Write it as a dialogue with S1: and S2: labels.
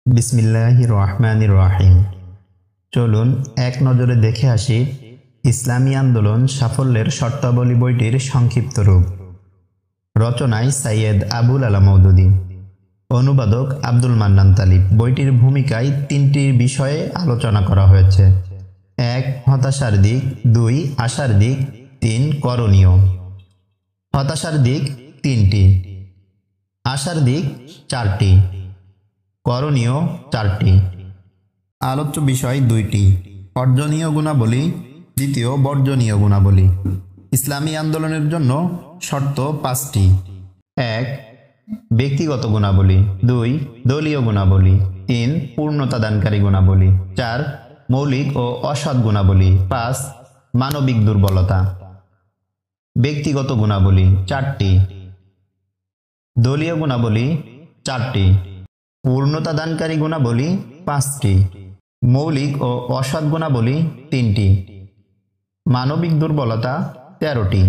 S1: বিসমিল্লাহির রহমানির রহিম। চলুন এক নজরে দেখে আসি ইসলামী আন্দোলন সাফল্যের শর্তাবলী বইটির সংক্ষিপ্ত রূপ। রচনায় সৈয়দ আবুল আলা মওদুদী, অনুবাদক আব্দুল মান্নান তালিব। বইটির ভূমিকায় তিনটি বিষয়ে আলোচনা করা হয়েছে: ১. হতাশার দিক, ২. আশার দিক, ৩. করণীয়। হতাশার দিক ৩টি, আশার দিক ৪টি, করণীয় ৪টি। আলোচ্য বিষয় ২টি: অর্জনীয় গুণাবলী, দ্বিতীয় বর্জনীয় গুণাবলী। ইসলামী আন্দোলনের জন্য শর্ত ৫টি: ১. ব্যক্তিগত গুণাবলী, ২. দলীয় গুণাবলী, ৩. পূর্ণতাদানকারী গুণাবলী, ৪. মৌলিক ও অসৎ গুণাবলী, ৫. মানবিক দুর্বলতা। ব্যক্তিগত গুণাবলী ৪টি, দলীয় গুণাবলী ৪টি, পূর্ণতাদানকারী গুণাবলী ৫টি, মৌলিক ও অসৎ গুণাবলী ৩টি, মানবিক দুর্বলতা ১৩টি।